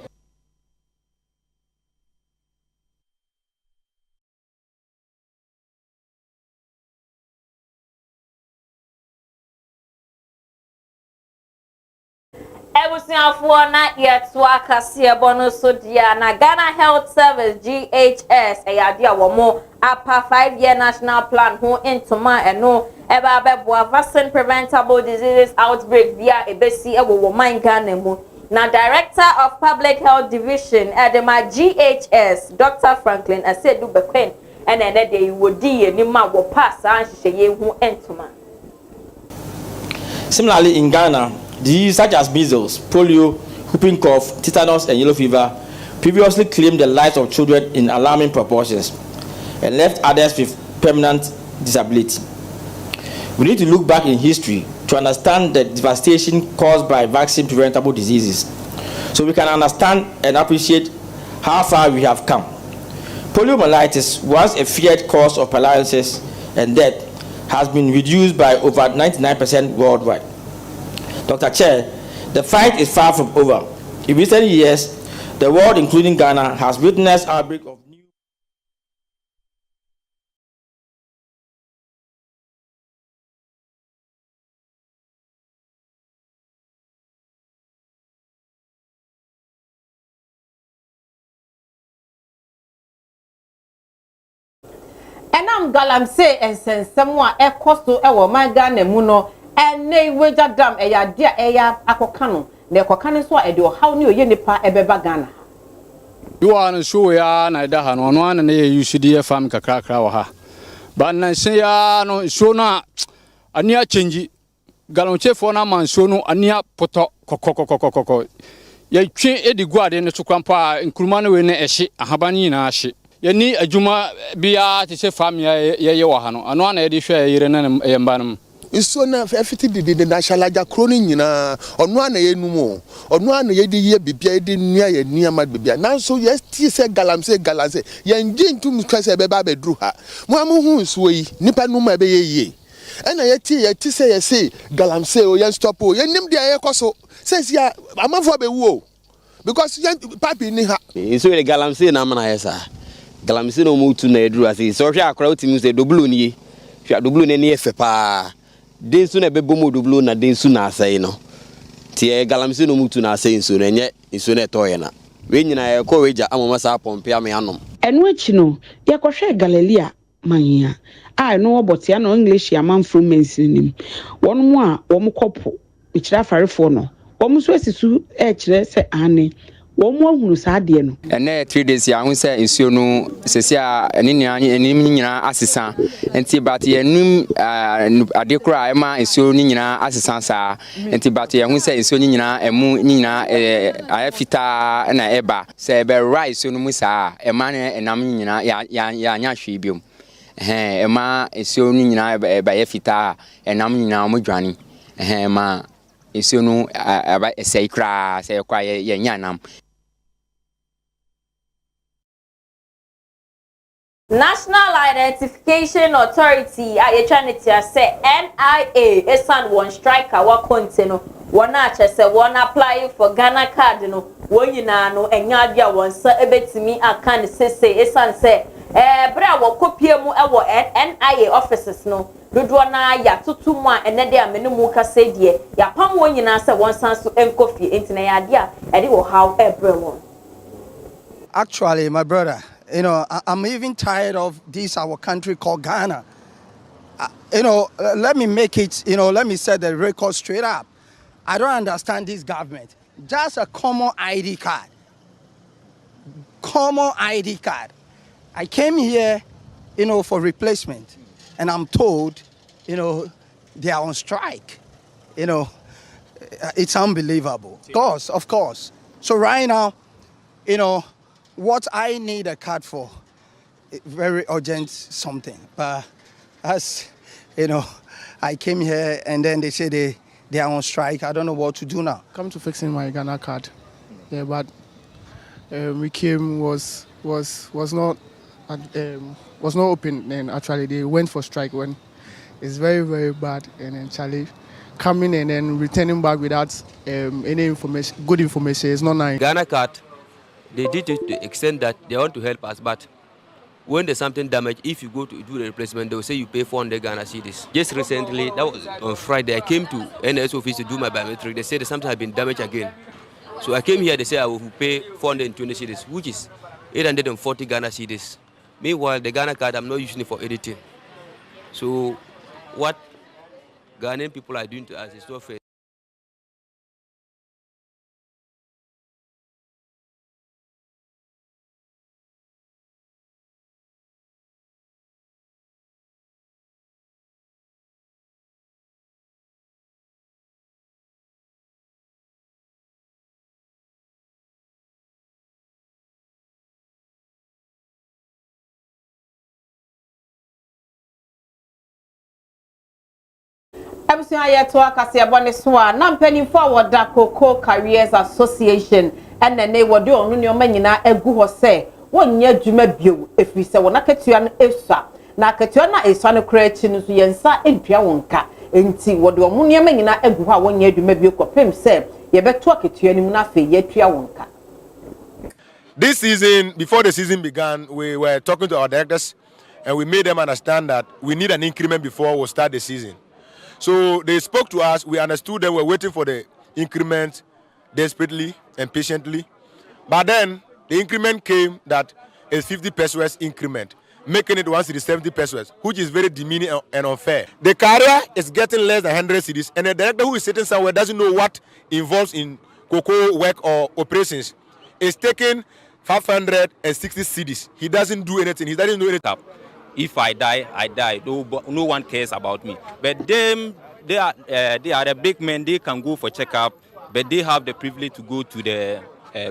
Ebusiafo na yeto akase bonuso dia na Ghana Health Service GHS eyade a womo apa 5-year national plan ho intoma eno eba beboa vaccine preventable diseases outbreak via ebesi ewo man Ghana mu na Director of Public Health Division edema GHS Dr. Franklin Asedu Bekwen ene de wodi enima wo pass an hihye hu intoma. Similarly in Ghana, diseases such as measles, polio, whooping cough, tetanus, and yellow fever previously claimed the lives of children in alarming proportions and left others with permanent disability. We need to look back in history to understand the devastation caused by vaccine-preventable diseases, so we can understand and appreciate how far we have come. Poliomyelitis, once a feared cause of paralysis and death, has been reduced by over 99% worldwide. Dr. Chair, the fight is far from over. In recent years, the world, including Ghana, has witnessed outbreak of new enam galamse ensensem a ekoso ewo man Ghana mu no ene weja dam eya dia eya akoka no na ekoka ne so a ede ohaw ne oye nipa ebeba Ghana you are show ya na da ha no no an na ye UCD fam kakrakra wa ha ba na se ya no show na ania change galamchefo na man show no ania poto kokokokokoko ye twe edi guade ne so kwampa nkuruma no we ne ehye ahaban nyina ahye yani adwuma bia te se famia ye wa ha no ano ana ye de hwe yire na ye mba no nso na afiti de national aja kroni nyina ono ana ye numu ono ana ye de ye bibia de nua ye nuama bibia nanso ye ti se galamse ye ngi ntum twase be ba bedru ha mo amu hu nso yi nipa numa be ye ɛna yɛti sɛ yɛse galamsey o yɛn stop o yɛnim deɛ yɛkɔ so sɛsi a amanfoɔ bɛwu o because yɛn papi ni ha. nso yɛ galamsey na amana yɛ saa galamsey na ɔmo tu na eduru ase sɛ ɔhwɛ akora otimi sɛ doblo nie hwɛ doblo ne yɛ fɛ paa den so na ɛbɛbɔ mu doblo na den so na asɛe no tie galamsey na ɔmo tu na asɛe nso na ɛnyɛ nso na ɛtɔɔ yɛ na we nyina yɛkɔ wagya amama saa pɔmpe ame anom ɛno akyi no yɛkɔhwɛ Galilea manya a ɛno wɔbɔtea no English amanfo mensin nim wɔn mu a wɔn kɔpo ekyira afarefoɔ no wɔn so asisu ɛkyerɛ sɛ ane wɔn mu ahunu saa deɛ no ɛnɛ 3 days ya ho sɛ nsuo no sɛsi a ɛne nyinaa asesa nti bat yɛnum ade kora a ɛma nsuo no nyinaa asesa saa nti bat yɛn ho sɛ nsuo no nyinaa ɛmu nyinaa ayɛ fitaa na ɛba sɛ ɛbɛwura nsuo no mu saa ɛma ne ɛnam nyinaa yɛanya hwee biom ɛma nsuo no nyinaa ɛbɛyɛ fitaa ɛnam nyinaa mo dwane ɛma nsuo no ɛsɛe koraa sɛ ɛkɔ yɛnya nam. National Identification Authority a trying to say NIA esan one striker wa konte no one a kyerɛ one apply for Ghana card no one nyinaa no enya dia one sa ebetimi aka ne sese esan say bra wo kopie mu ewo NIA offices no dodo na ya tutu mu a ene de amene mu ka se de ya pam one nyinaa say one san so enkofi entina ya dia e de wo how ebre won. Actually, my brother, you know, I'm even tired of this, our country called Ghana. You know, let me make it, you know, let me set the record straight up. I don't understand this government. Just a common ID card. Common ID card. I came here, you know, for replacement. And I'm told, you know, they are on strike. You know, it's unbelievable. Of course. So right now, you know, what I need a card for, very urgent something. But as you know, I came here and then they say they are on strike. I don't know what to do now. Come to fixing my Ghana card. Yeah, but we came was not open. And actually they went for strike when it's very, very bad. And then Charlie coming and then returning back without any information, good information. It's not nice. Ghana card. They did it to the extent that they want to help us, but when there's something damaged, if you go to do the replacement, they will say you pay 400 Ghana cedis. Just recently, that was on Friday, I came to NS office to do my biometric. They said that something had been damaged again. So I came here, they said I will pay 420 cedis, which is 840 Ghana cedis. Meanwhile, the Ghana card, I'm not using it for editing. So what Ghanaian people are doing to us is not fair. Ebusia yeto akase abone so a na mpanimfo a woda Cocoa Careers Association ene ne wode onu ne oma nyina egu ho se wonnya adwuma bio efiri se wona ketua no efsa na ketua na eswa no kra chi no so yensa entua wonka enti wode omu ne oma nyina egu ho a wonnya adwuma bio kopem se yebeto ketua ni mu na fe yetua wonka. This season, before the season began, we were talking to our directors and we made them understand that we need an increment before we start the season. So they spoke to us, we understood them, we were waiting for the increment desperately and patiently. But then the increment came that it's 50 pesos increment, making it 170 pesos, which is very demeaning and unfair. The career is getting less than 100 cedis, and the director who is sitting somewhere doesn't know what involves in cocoa work or operations. It's taking 560 cedis. He doesn't do anything. He doesn't do anything. If I die, I die. No one cares about me. But them, they are the big men. They can go for checkup, but they have the privilege to go to the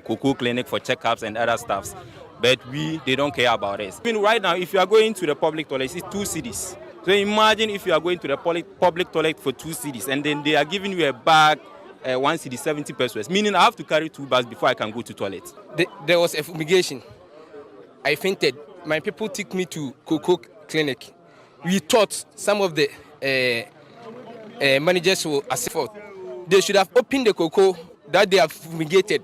cocoa clinic for checkups and other stuffs. But they don't care about us. I mean, right now, if you are going to the public toilet, it's 2 cedis. So imagine if you are going to the public toilet for 2 cedis, and then they are giving you a bag, 1 cedi, 70 pesos. Meaning I have to carry 2 bags before I can go to toilet. There was a fumigation. I fainted. My people took me to Cocoa Clinic. We thought some of the managers will assist for. They should have opened the cocoa that they have fumigated.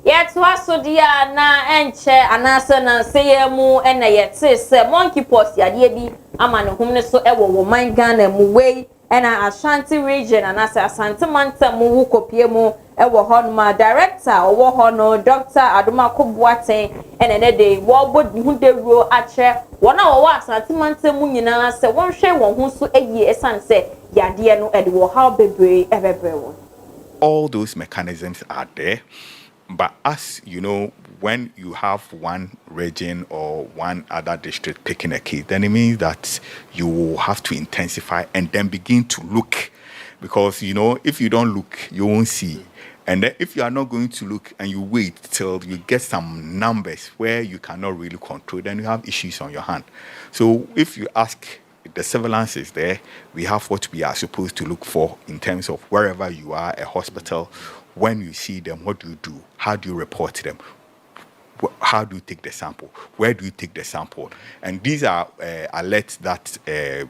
Yet was so dear na enche anasa na seyemu ena yete se monkey pox ya de bi amane humne so ewo wo man Ghana mu wei ena Ashanti region anasa Asante manta mu wu kopie mu ewo honma director owo hono Dr. Adoma Kobuaten ena ne de wo bodi hu de ro ache wona wo Asante manta mu nyina se won hwe won hu so eyi esan se yade no ede wo how bebre ebebre wo. All those mechanisms are there. But as you know, when you have one region or one other district picking a case, then it means that you will have to intensify and then begin to look. Because, you know, if you don't look, you won't see. And then if you are not going to look and you wait till you get some numbers where you cannot really control, then you have issues on your hand. So if you ask, the surveillance is there. We have what we are supposed to look for in terms of wherever you are, a hospital. When you see them, what do you do? How do you report them? How do you take the sample? Where do you take the sample? And these are alerts that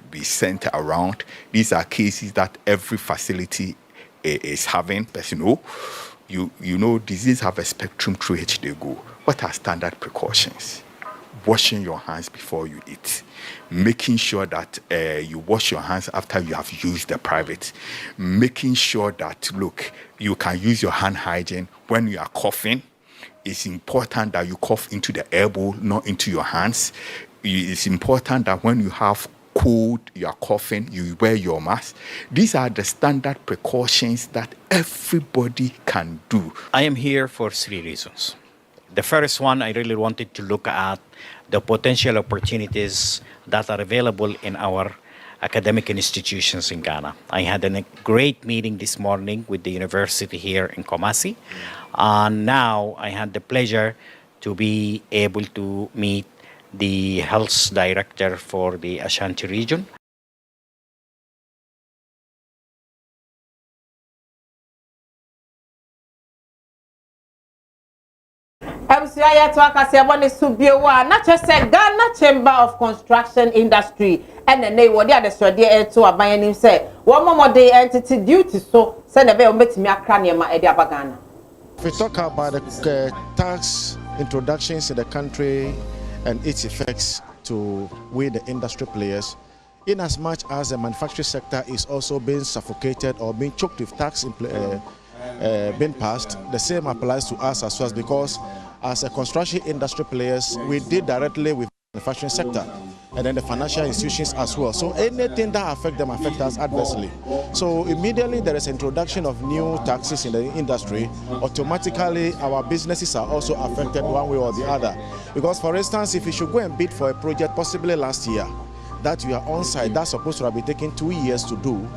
be sent around. These are cases that every facility is having. You know, diseases have a spectrum through which they go. What are standard precautions? Washing your hands before you eat, making sure that you wash your hands after you have used the private, making sure that, look, you can use your hand hygiene when you are coughing. It's important that you cough into the elbow, not into your hands. It's important that when you have cold, you are coughing, you wear your mask. These are the standard precautions that everybody can do. I am here for 3 reasons. The first one, I really wanted to look at the potential opportunities that are available in our academic institutions in Ghana. I had a great meeting this morning with the university here in Kumasi. And now I had the pleasure to be able to meet the health director for the Ashanti region. MCI to akase abone subiewa na chese Ghana Chamber of Construction Industry and they were there the study to aban nim say one more day entity duty so say na be o metimi akra ne ma e dia Ghana. If we talk about the tax introductions in the country and its effects to we the industry players, in as much as the manufacturing sector is also being suffocated or being choked with tax being passed, the same applies to us as well, because as a construction industry players, we deal directly with the manufacturing sector and then the financial institutions as well. So anything that affects them affects us adversely. So immediately there is introduction of new taxes in the industry, automatically our businesses are also affected one way or the other. Because for instance, if you should go and bid for a project possibly last year, that you are on site, that's supposed to have been taking 2 years to do.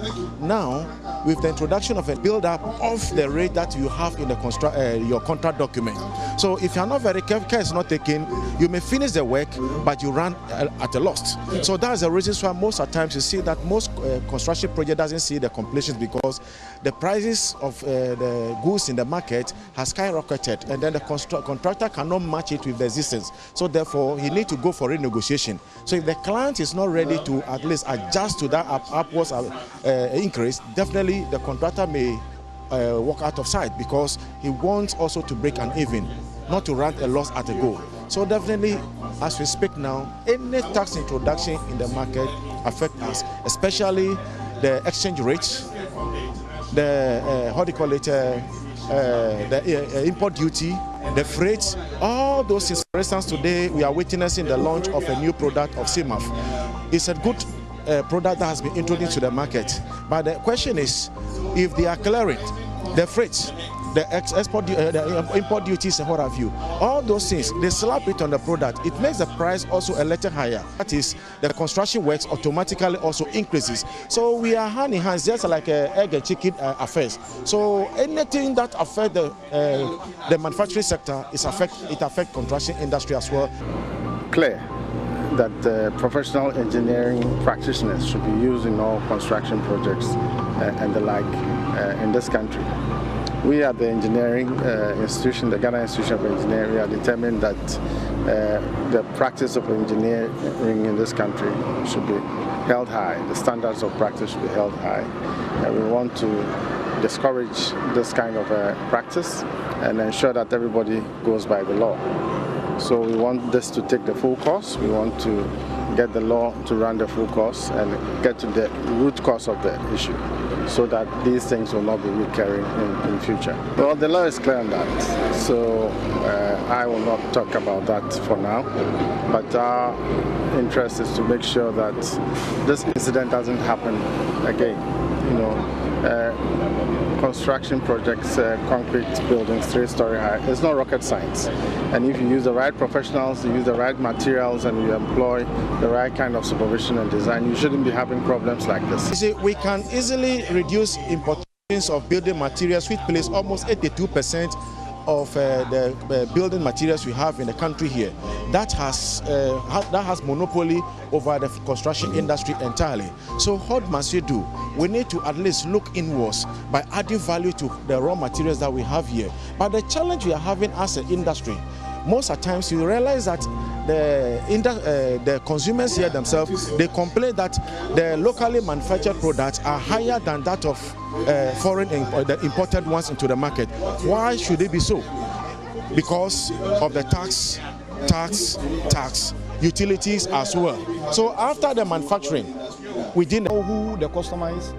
Now, with the introduction of a build-up of the rate that you have in the your contract document. So if you are not very careful, care is not taken, you may finish the work, but you run at a loss. So that's the reason why most of the times you see that most construction project doesn't see the completions, because the prices of the goods in the market has skyrocketed, and then the contractor cannot match it with the existence. So therefore, he needs to go for renegotiation. So if the client is not ready to at least adjust to that upwards increase, definitely the contractor may walk out of sight, because he wants also to break an even, not to run a loss at a go. So definitely, as we speak now, any tax introduction in the market affects us, especially the exchange rates, the how do you call it, the import duty, the freight, all those things. For instance, today we are witnessing the launch of a new product of CMAF. It's a good product that has been introduced to the market. But the question is, if they are clearing the freight, the import duties and what have you, all those things, they slap it on the product. It makes the price also a little higher. That is, the construction works automatically also increases. So we are hand in hand, just like egg and chicken affairs. So anything that affects the manufacturing sector, it affects construction industry as well. Clear that professional engineering practitioners should be used in all construction projects and the like in this country. We at the engineering institution, the Ghana Institution of Engineering, are determined that the practice of engineering in this country should be held high. The standards of practice should be held high. And we want to discourage this kind of practice and ensure that everybody goes by the law. So we want this to take the full course. We want to get the law to run the full course and get to the root cause of the issue so that these things will not be recurring in future. Well, the law is clear on that, so I will not talk about that for now, but our interest is to make sure that this incident doesn't happen again. You know, construction projects, concrete buildings, 3-story high, it's not rocket science. And if you use the right professionals, you use the right materials, and you employ the right kind of supervision and design, you shouldn't be having problems like this. You see, we can easily reduce importations of building materials, which place almost 82% of the building materials we have in the country here. That has monopoly over the construction industry entirely. So what must you do? We need to at least look inwards by adding value to the raw materials that we have here. But the challenge we are having as an industry, most of the times you realize that the consumers here themselves, they complain that the locally manufactured products are higher than that of foreign the imported ones into the market. Why should it be so? Because of the tax, utilities as well. So after the manufacturing, we didn't know who the customer is.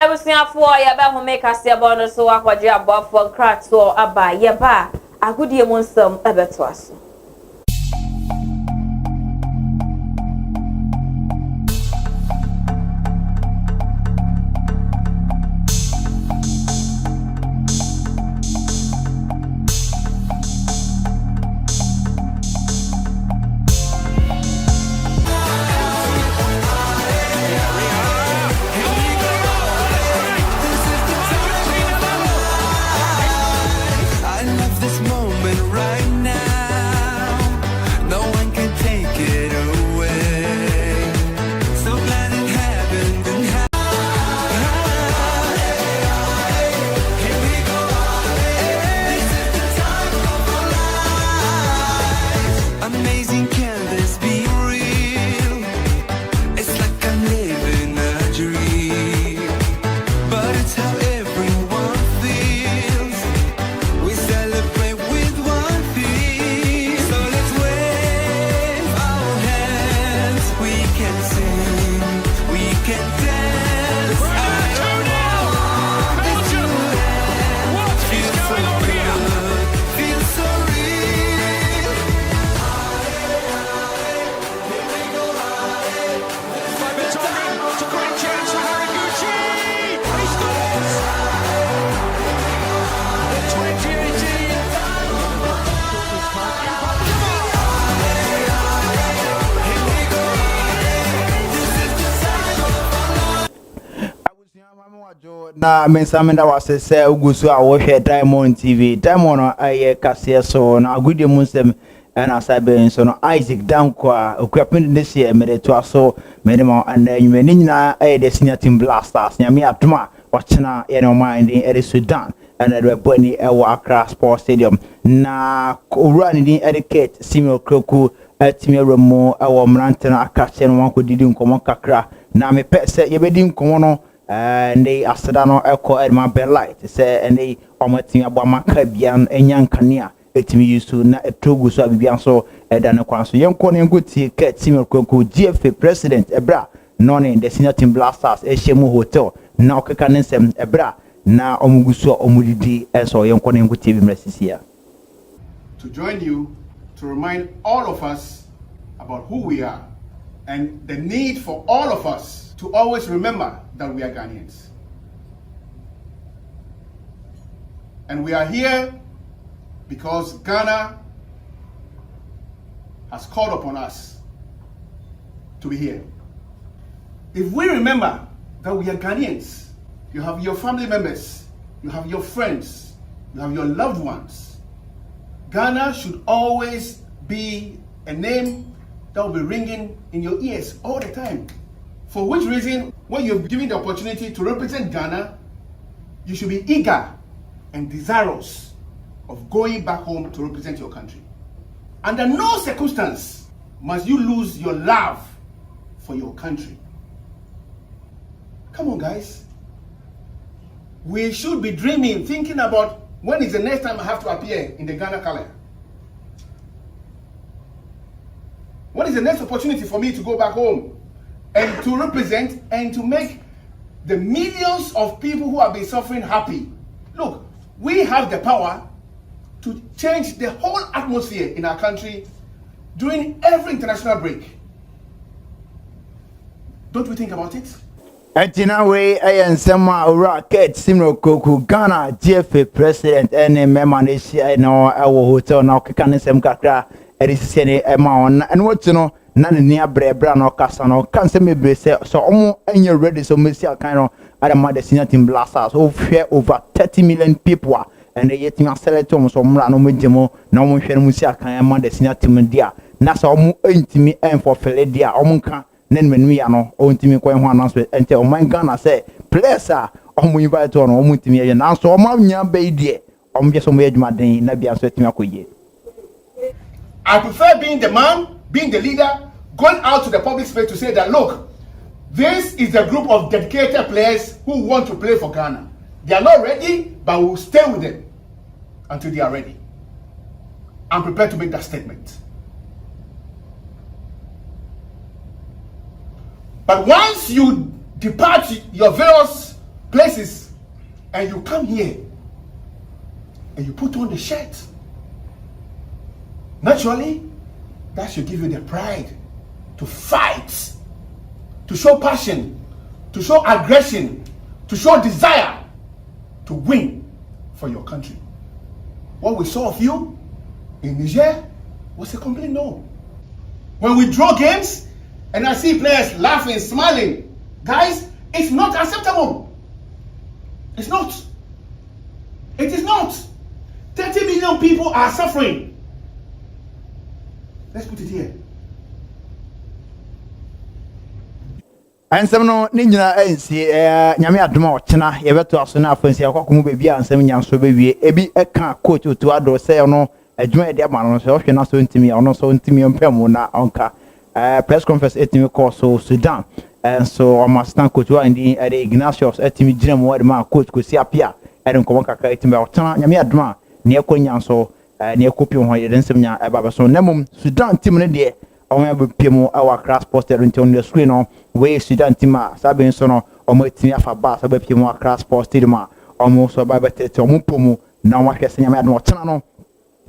I was saying for you make us say about so what you about for cracks or about yeah, a good year on some ever to us. na mensamenda wase se ugusu a wo hwe Diamond TV Diamond aye kase so na agudie munsem na sabe so no Isaac Danko a okuapende nesi emere to aso menema ananwuma ni nyina aye the senior team blasters nyame atoma wachena ye no mind in Sudan and the boni e wa Accra Sports Stadium na owura ni din educate Simio Kroku atimi remo e wo mrantena akache no wankodidi nkomo kakra na me pese ye bedi nkomo no and they asadano echo at my bed light say and they omotin abama kabian enyankania etimi yusu na etogu so abibian so edane kwan so yenko ne ngoti ka Simio Kroku GFA president ebra none the senior team blasters ehemu hotel na okeka nsem ebra na omugusu omudidi eso yenko ne ngoti bi mresisia to join you to remind all of us about who we are and the need for all of us to always remember that we are Ghanaians. And we are here because Ghana has called upon us to be here. If we remember that we are Ghanaians, you have your family members, you have your friends, you have your loved ones, Ghana should always be a name that will be ringing in your ears all the time. For which reason, when you're given the opportunity to represent Ghana you should be eager and desirous of going back home to represent your country. Under no circumstance must you lose your love for your country. Come on, guys. We should be dreaming, thinking about when is the next time I have to appear in the Ghana color. What is the next opportunity for me to go back home and to represent and to make the millions of people who have been suffering happy? Look, we have the power to change the whole atmosphere in our country during every international break. Don't we think about it? Etina we nsema ora Kate Simro Koku Ghana GFA president ene mema ne hia no ewo hotel na okeka ne nsem kakra erisi ne ema on and what no na ne nia brebra no kasa no kan se mebre se so omo enye ready so mesi akan no adama the senior team blasters so fair over 30 million people and they yet me select omo so mra no mejemo na omo hwe no mesi akan ama the senior team dia na so omo entimi en for fele dia omo nka nen menu ya no ontimi ko ho announcement ente o man Ghana say players a omo invite on omo ntimi ye na so omo nya be die omo je so mo adwuma den na bia so etimi akoye. I prefer being the man, being the leader, going out to the public space to say that, look, this is a group of dedicated players who want to play for Ghana. They are not ready, but we'll stay with them until they are ready. I'm prepared to make that statement. But once you depart your various places and you come here and you put on the shirt, naturally, that should give you the pride to fight, to show passion, to show aggression, to show desire to win for your country. What we saw of you in Niger was a complete no. When we draw games and I see players laughing, smiling, guys, it's not acceptable. It's not. It is not. 30 million people are suffering. Let's put it here. Ansem no ni nyina ensi nyame adoma ochena yebeto aso na afansi akwakomu bebi ansem nyanso bewie ebi eka coach otu ado say no adwuma de ama no so hwe na so ntimi ono so ntimi empem na onka press conference etimi call so Sudan and so o master coach wa ndi ade Ignatius etimi gina mo ma coach ko si apia ade nkomo kaka etimi ochena nyame adoma ne ekonyanso ne ekopi ho ye nsem nya eba so nemum Sudan team ne de omo abepemu awa class poster on the screen no we Sudan team a sabe so no omo etimi afa ba sabe pemu class poster ma omo so ba betete omo pomu na wa hwese nyame adoma ochena no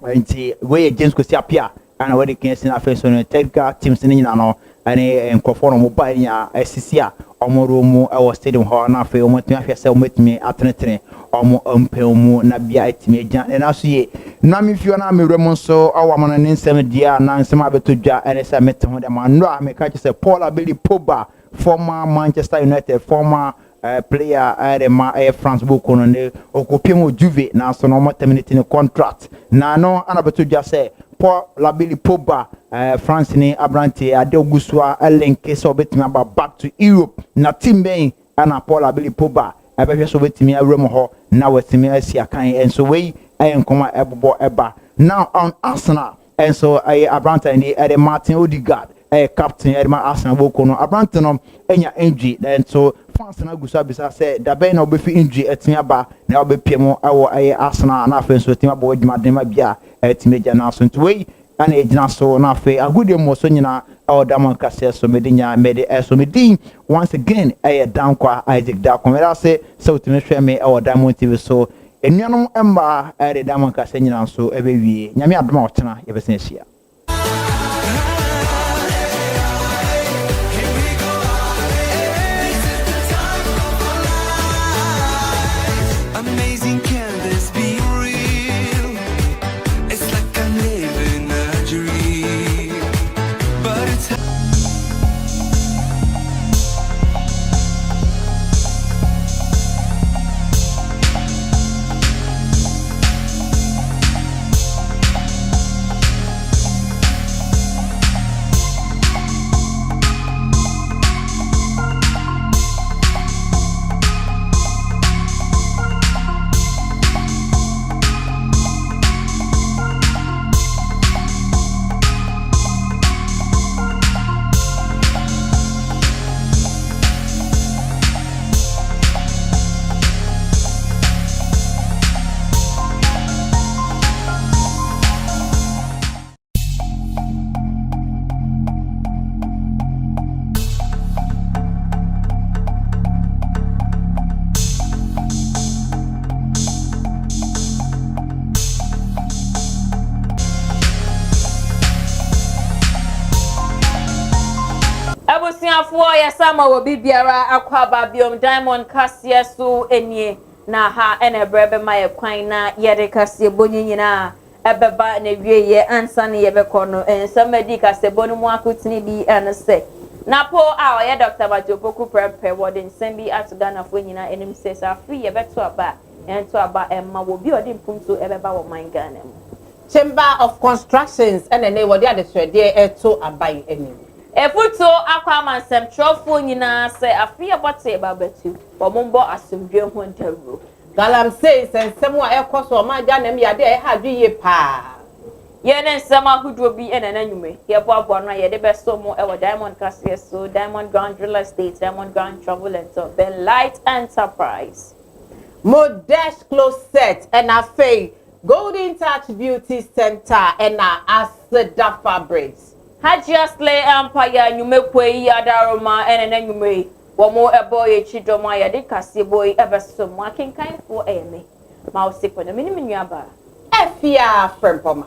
nti we James ko si apia ana we de kensin afa so no technical teams ne nyina no ane enkofo no mobile nya asisi a omo romu awo stadium ho na afa omo etimi ahwese omo etimi atenetene omo ampemu na bia etimi agya na so ye na me fio na me remo so awamana ne nsem dia na nsem abetodwa ene se mete ho de ma no a me ka che se Paul Abeli Pogba former Manchester United former player ma France boko no ne okopiem Juve na so no mo terminate ne contract na no ana betodwa se Paul Abeli Pogba France ni Abrante ade ogusua link so betimi aba back to Europe na team ben ana Paul Abeli Pogba abehwe so betimi awrem ho na watimi asia kan and so we nkoma ebobo eba now on Arsenal and so Abrante and the Martin Odegaard captain Edma Arsenal boko no Abrante no enya injury and so fans na gusa bisa say da be na obefi injury etimi aba na obepiem awo Arsenal na afen so etimi aba wadwuma den ma bia etimi gya na so ntwe ana ejina so na afe agudie mo so nyina Diamon kase so medinya mede so medin once again down kwa Isaac da komera say so etimi hwe me Diamond TV so enuanom emba Diamon kase nyina so ebewie nyame adoma ochena yebesen hia. Abusiafo ya sama wo bibiara akwaba biom Diamond Kasie so enie na ha ene brebe maye kwan na yede Kasie bonyinyina ebeba na wieye ansa ne yebekọ no ensamadi Kasie bonu mu akotini bi ene se na po a oye Dr. Majopoku prepare wode nsembi atuga na fo nyina enim se sa free yebeto aba ento aba emma wo bi ode mpunto ebeba wo mangana mu Chamber of Constructions ene ne wode adesrede eto aban enim Efuto akwa trofo nyina se afia bote babatu bombo asumdwe ho ntaru galam say sensem a ekoso ma ja na me ade e ha dwe pa ye ne nsema huduo bi ene na nyume ye boabo no ye de beso mo e wo Diamond Kasie so Diamond Grand Real Estate Diamond Grand Travel and so Ben Light Enterprise Modesh Closet and Afei Golden Touch Beauty Center and Asda Fabrics Hajjasle Empire nyume kwei adaroma ene nyume womo eboy chidoma ya de Kasie boy ebeso mo akenkan fo eme ma osipo na mini aba efia frempoma